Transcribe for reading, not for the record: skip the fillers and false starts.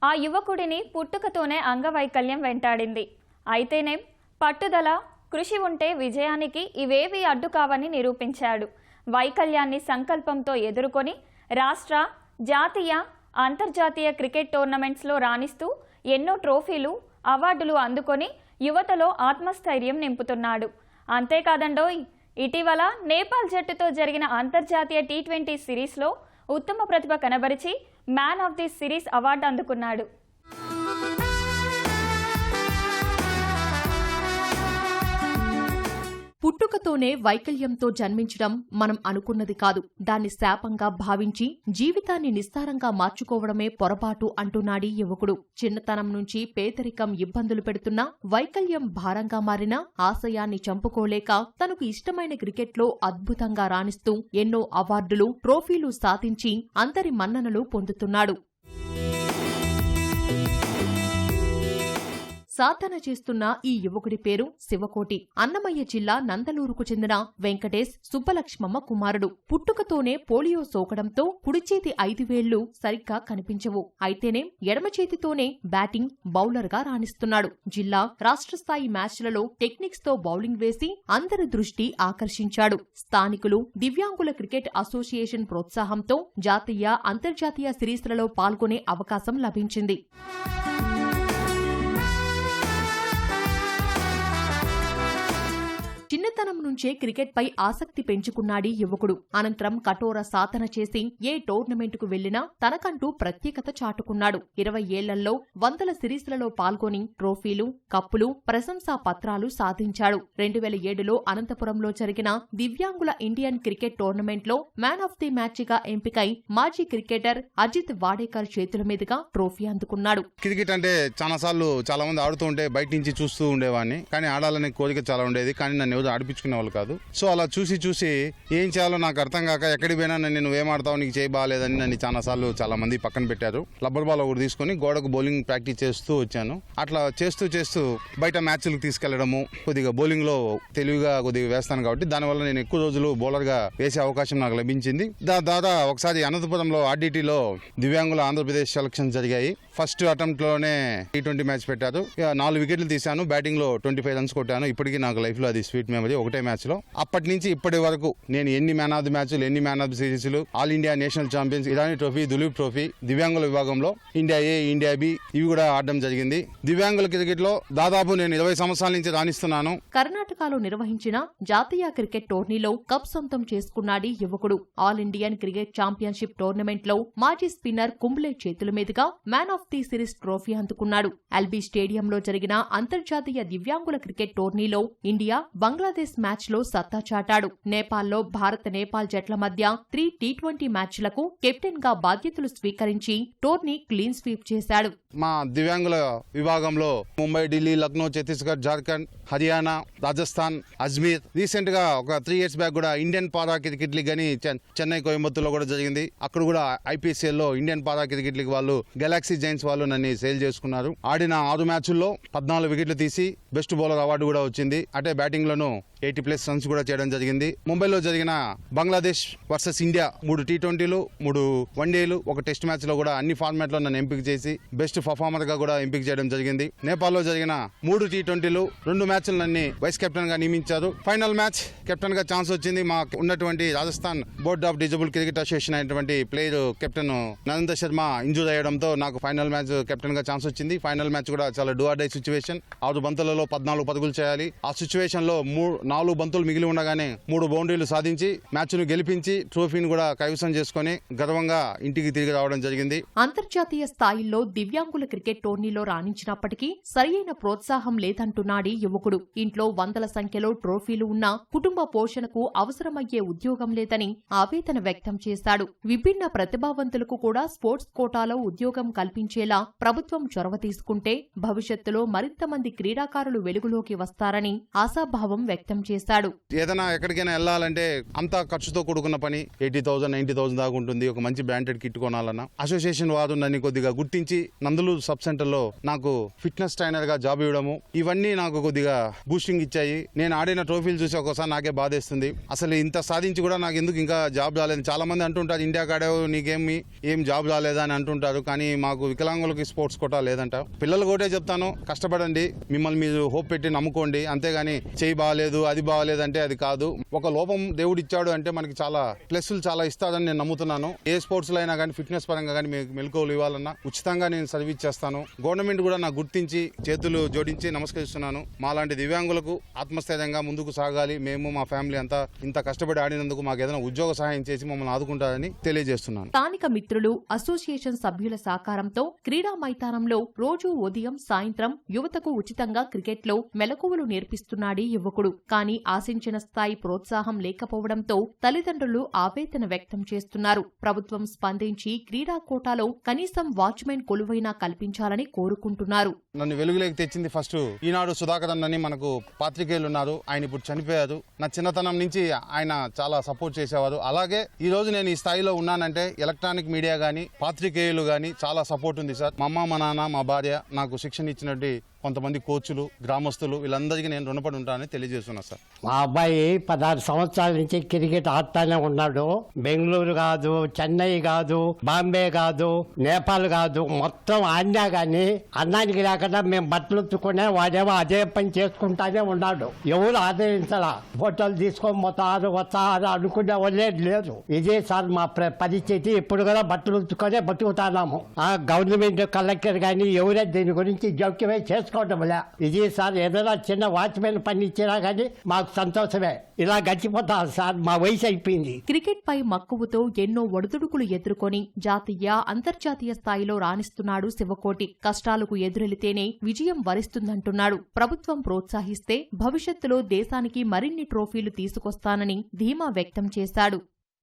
ఆ యువకుడిని పుట్టుకతోనే అంగవైకల్యం వెంటాడింది. అయితేనేం పట్టుదల, కృషి ఉంటే విజయానికి ఇవేవీ అడ్డు కావని నిరూపించాడు. వైకల్యాన్ని సంకల్పంతో ఎదుర్కొని రాష్ట్ర, జాతీయ, అంతర్జాతీయ క్రికెట్ టోర్నమెంట్స్లో రాణిస్తూ ఎన్నో ట్రోఫీలు, అవార్డులు అందుకొని యువతలో ఆత్మస్థైర్యం నింపుతున్నాడు. అంతేకాదండోయ్, ఇటీవల నేపాల్ జట్టుతో జరిగిన అంతర్జాతీయ టీ20 సిరీస్లో ఉత్తమ ప్రతిభ కనబరిచి man of the series award అందుకున్నాడు. పుట్టుకతోనే వైకల్యంతో జన్మించడం మనం అనుకున్నది కాదు. దాన్ని శాపంగా భావించి జీవితాన్ని నిస్సారంగా మార్చుకోవడమే పొరపాటు అంటున్నాడీ యువకుడు. చిన్నతనం నుంచి పేదరికం ఇబ్బందులు పెడుతున్నా, వైకల్యం భారంగా మారినా ఆశయాన్ని చంపుకోలేక తనకు ఇష్టమైన క్రికెట్లో అద్భుతంగా రాణిస్తూ ఎన్నో అవార్డులు, ట్రోఫీలు సాధించి అందరి మన్ననలు పొందుతున్నాడు. సాధన చేస్తున్న ఈ యువకుడి పేరు శివకోటి. అన్నమయ్య జిల్లా నందలూరుకు చెందిన వెంకటేశ్ సుబ్బలక్ష్మమ్మ కుమారుడు. పుట్టుకతోనే పోలియో సోకడంతో కుడిచేతి 5 వేళ్లు సరిగ్గా కనిపించవు. అయితేనే ఎడమ చేతితోనే బ్యాటింగ్, బౌలర్ గా రాణిస్తున్నాడు. జిల్లా, రాష్ట్ర స్థాయి మ్యాచ్లలో టెక్నిక్స్ తో బౌలింగ్ వేసి అందరి దృష్టి ఆకర్షించాడు. స్థానికులు, దివ్యాంగుల క్రికెట్ అసోసియేషన్ ప్రోత్సాహంతో జాతీయ, అంతర్జాతీయ సిరీస్లలో పాల్గొనే అవకాశం లభించింది. చిన్నతనం నుంచే క్రికెట్ పై ఆసక్తి పెంచుకున్నాడీ యువకుడు. అనంతరం కఠోర సాధన చేసి ఏ టోర్నమెంటుకు వెళ్లినా తనకంటూ ప్రత్యేకత చాటుకున్నాడు. 20 ఏళ్లలో వందల సిరీస్లలో పాల్గొని ట్రోఫీలు, కప్పులు, ప్రశంసా పత్రాలు సాధించాడు. 2007లో అనంతపురంలో జరిగిన దివ్యాంగుల ఇండియన్ క్రికెట్ టోర్నమెంట్లో మ్యాన్ ఆఫ్ ది మ్యాచ్ గా ఎంపికై మాజీ క్రికెటర్ అజిత్ వాడేకర్ చేతుల మీదుగా ట్రోఫీ అందుకున్నాడు. క్రికెట్ అంటే చాలా మంది ఆడుతూ ఉంటే బయట నుంచి చూస్తూ ఉండేవాడిని. కానీ ఆడాలనే కోరిక చాలా ఉండేది. కానీ నన్ను ఆడిపించుకునే వాళ్ళు కాదు. సో అలా చూసి ఏం చేయాలో నాకు అర్థం కాక ఎక్కడికి పోయినా నువ్వేం ఆడతావు, నీకు చేయి బాగాలేదని నన్ను చాలా మంది పక్కన పెట్టారు. రబ్బర్ బాల్ ఒకటి తీసుకుని గోడకు బౌలింగ్ ప్రాక్టీస్ చేస్తూ వచ్చాను. అట్లా చేస్తూ బయట మ్యాచ్లకు తీసుకెళ్లడము, కొద్దిగా బౌలింగ్ లో తెలివిగా కొద్దిగా వేస్తాను కాబట్టి దానివల్ల నేను ఎక్కువ రోజులు బౌలర్ గా వేసే అవకాశం నాకు లభించింది. దాదా ఒకసారి అనంతపురంలో ఆర్డీటీలో దివ్యాంగుల ఆంధ్రప్రదేశ్ సెలక్షన్ జరిగాయి. ఫస్ట్ అటెంప్ట్ లోనే టీ20 మ్యాచ్ పెట్టారు. 4 వికెట్లు తీశాను. బ్యాటింగ్ లో 25 రన్స్ కొట్టాను. ఇప్పటికీ నాకు లైఫ్ లో అది స్వీట్ మెమరీ. ఒకటే మ్యాచ్ లో అప్పటి నుంచి ఇప్పటి వరకు నేను ఎన్ని మ్యాన్ ఆఫ్ ది మ్యాచ్లు, ఎన్ని మ్యాన్ ఆఫ్ ది సిరీస్లు, all India national champions, Irani trophy, Duleep trophy, దివ్యాంగుల విభాగంలో ఇండియా ఏ, ఇండియా బి ఇవి కూడా ఆడడం జరిగింది. దివ్యాంగుల క్రికెట్ లో దాదాపు నేను 20 సంవత్సరాల నుంచి రాణిస్తున్నాను. కర్ణాటకలో నిర్వహించిన జాతీయ క్రికెట్ టోర్నీలో కప్ సొంతం చేసుకున్నాడీ యువకుడు. All Indian cricket championship tournament లో మాజీ స్పిన్నర్ కుంబ్లే చేతుల మీదుగా man of the series trophy అందుకున్నాడు. ఎల్బీ స్టేడియంలో జరిగిన అంతర్జాతీయ దివ్యాంగుల క్రికెట్ టోర్నీలో ఇండియా, బంగ్లాదేశ్ మ్యాచ్ లో సత్తా చాటాడు. నేపాల్లో భారత్, నేపాల్ జట్ల మధ్య 3 టీ20 మ్యాచ్లకు కెప్టెన్ గా బాధ్యతలు స్వీకరించి టోర్నీ క్లీన్ స్వీప్ చేశాడు. మా దివ్యాంగుల విభాగంలో ముంబై, ఢిల్లీ, లక్నో, ఛత్తీస్గఢ్, జార్ఖండ్, హర్యానా, రాజస్థాన్, అజ్మీర్, రీసెంట్ గా ఒక 3 ఇయర్స్ బ్యాక్ కూడా ఇండియన్ పారా క్రికెట్ లీగ్ అని చెన్నై, కోయంబత్తూర్లో కూడా జరిగింది. అక్కడ కూడా IPCL లో ఇండియన్ పారా క్రికెట్ లీగ్ వాళ్ళు గెలాక్సీ జైంట్స్ వాళ్ళు నన్ను సేల్ చేసుకున్నారు. ఆడిన 6 మ్యాచ్ల్లో 14 వికెట్లు తీసి బెస్ట్ బౌలర్ అవార్డు కూడా వచ్చింది. అంటే బ్యాటింగ్ లోను 80+ రన్స్ కూడా చేయడం జరిగింది. ముంబైలో జరిగిన Bangladesh versus India 3 టీ20లు, 3 వన్డేలు, 1 test match లో కూడా అన్ని ఫార్మాట్ లో నన్ను ఎంపిక చేసి బెస్ట్ పర్ఫార్మర్ గా కూడా ఎంపిక చేయడం జరిగింది. నేపాల్లో జరిగిన 3 టీ20లు, 2 మ్యాచ్లు నన్ను వైస్ కెప్టెన్ గా నియమించారు. ఫైనల్ మ్యాచ్ కెప్టెన్ గా ఛాన్స్ వచ్చింది. మా ఉన్నటువంటి Rajasthan board of disable cricket association అయినటువంటి player captain Narendra Sharma injure అయ్యడంతో నాకు ఫైనల్ మ్యాచ్ కెప్టెన్ గా ఛాన్స్ వచ్చింది. ఫైనల్ మ్యాచ్ కూడా చాలా డూ ఆర్ డై సిచ్యువేషన్. 6 బంతులలో 14 పరుగులు చేయాలి. ఆ సిచ్యువేషన్ లో 4 బంతులు మిగిలి ఉండగానే 3 బౌండరీలు సాధించి మ్యాచ్ ను గెలిపించి ట్రోఫీని కూడా కైవసం చేసుకుని గర్వంగా ఇంటికి తిరిగి రావడం జరిగింది. అంతర్జాతీయ స్థాయిలో దివ్యాంగుల క్రికెట్ టోర్నీలో రాణించినప్పటికీ సరియైన ప్రోత్సాహం లేదంటున్నాడీ యువకుడు. ఇంట్లో వందల సంఖ్యలో ట్రోఫీలు ఉన్నా కుటుంబ పోషణకు అవసరమయ్యే ఉద్యోగం లేదని ఆవేదన వ్యక్తం చేశాడు. విభిన్న ప్రతిభావంతులకు కూడా స్పోర్ట్స్ కోటాలో ఉద్యోగం కల్పించేలా ప్రభుత్వం చొరవ తీసుకుంటే భవిష్యత్తులో మరింత మంది క్రీడాకారులు వెలుగులోకి వస్తారని ఆశాభావం వ్యక్తం వ్యక్తం చేశాడు. ఏదైనా ఎక్కడికైనా వెళ్ళాలంటే అంతా ఖర్చుతో కూడుకున్న పని. 80,000 90,000 దాకా ఉంటుంది ఒక మంచి బ్రాండెడ్ కిట్ కొనాలన్నా. అసోసియేషన్ వారు నన్ను కొద్దిగా గుర్తించి నందలూరు సబ్ సెంటర్ లో నాకు ఫిట్నెస్ ట్రైనర్ గా జాబ్ ఇవ్వడము, ఇవన్నీ నాకు కొద్దిగా బూస్టింగ్ ఇచ్చాయి. నేను ఆడిన ట్రోఫీలు చూసి ఒకసారి నాకే బాధేస్తుంది. అసలు ఇంత సాధించి కూడా నాకు ఎందుకు ఇంకా జాబ్ రాలేదు. చాలా మంది అంటుంటారు ఇండియాకి ఆడావు నీకేమి ఏం జాబ్ రాలేదా అని అంటుంటారు. కానీ మాకు వికలాంగులకి స్పోర్ట్స్ కోటా లేదంట. పిల్లలు కూడా చెప్తాను, కష్టపడండి, మిమ్మల్ని మీరు హోప్ పెట్టి నమ్ముకోండి, అంతేగాని చేయి బాగాలేదు అది బాగాలేదు అంటే అది కాదు. ఒక లోపం దేవుడు ఇచ్చాడు అంటే మనకి చాలా ప్లస్లు చాలా ఇస్తాడని నేను నమ్ముతున్నాను. ఏ స్పోర్ట్స్ లో అయినా కానీ ఫిట్నెస్ పరంగా కానీ మీకు మెలకువలు ఇవ్వాలన్నా ఉచితంగా నేను సర్వీస్ చేస్తాను. గవర్నమెంట్ కూడా నాకు గుర్తించి చేతులు జోడించి నమస్కరిస్తున్నాను. మాలాంటి దివ్యాంగులకు ఆత్మస్థైర్యంగా ముందుకు సాగాలి. మేము మా ఫ్యామిలీ అంతా ఇంత కష్టపడి ఆడినందుకు మాకు ఏదైనా ఉద్యోగ సహాయం చేసి మమ్మల్ని ఆదుకుంటారని తెలియజేస్తున్నాను. స్థానిక మిత్రులు, అసోసియేషన్ సభ్యుల సహకారంతో క్రీడా మైదానంలో రోజూ ఉదయం సాయంత్రం యువతకు ఉచితంగా క్రికెట్లో మెలకువలు నేర్పిస్తున్నాడీ యువకుడు. కానీ ఆశించిన స్థాయి ప్రోత్సాహం లేకపోవడంతో తల్లిదండ్రులు ఆవేదన వ్యక్తం చేస్తున్నారు. ప్రభుత్వం స్పందించి క్రీడా కోటాలో కనీసం వాచ్మెన్ కొలువైనా కల్పించాలని కోరుకుంటున్నారు. నన్ను వెలుగులోకి తెచ్చింది ఫస్ట్ ఈనాడు సుధాకర్ అన్నని మనకు పాత్రికేయులు ఉన్నారు. ఆయన ఇప్పుడు చనిపోయారు. నా చిన్నతనం నుంచి ఆయన చాలా సపోర్ట్ చేసేవారు. అలాగే ఈ రోజు నేను ఈ స్థాయిలో ఉన్నానంటే ఎలక్ట్రానిక్ మీడియా గానీ పాత్రికేయులు గానీ చాలా సపోర్ట్ ఉంది సార్. మా అమ్మ, మా నాన్న, మా భార్య, నాకు శిక్షణ ఇచ్చినట్టు కొంతమంది కోచ్లు, గ్రామస్తులు, వీళ్ళందరికీ నేను రుణపడి ఉంటానని తెలియజేస్తున్నా సార్. మా అబ్బాయి 16 సంవత్సరాల నుంచి క్రికెట్ ఆడుతానే ఉన్నాడు. బెంగళూరు కాదు, చెన్నై కాదు, బాంబే కాదు, నేపాల్ కాదు, మొత్తం ఆడినా కానీ అన్నానికి లేకుండా మేము బట్టలు ఉత్తుకునే వాడేమో అదే పని చేసుకుంటానే ఉన్నాడు. ఎవరు ఆదరించాలా, ఫోటోలు తీసుకొని మొత్తం వస్తారు అనుకునే వాళ్ళే లేదు. ఇదే సార్ మా పరిస్థితి. ఇప్పుడు కూడా బట్టలు ఉత్తుకొనే బతుకుతున్నాము. గవర్నమెంట్ కలెక్టర్ కానీ ఎవరే దీని గురించి జోక్యమే చేసుకోవడం. ఇది సార్ ఏదైనా చిన్న వాచ్మెన్ పని ఇచ్చినా కానీ మాకు సంతోషమే. ఇలా గడిచిపోతాం సార్, మా వయసు అయిపోయింది. క్రికెట్ పై మక్కువతో ఎన్నో ఒడిదుడుకులు ఎదుర్కొని జాతీయ, అంతర్జాతీయ స్థాయిలో రాణిస్తున్నాడు శివకోటి. కష్టాలకు ఎదురెళితేనే విజయం వరిస్తుందంటున్నాడు. ప్రభుత్వం ప్రోత్సహిస్తే భవిష్యత్తులో దేశానికి మరిన్ని ట్రోఫీలు తీసుకొస్తానని ధీమా వ్యక్తం చేశాడు.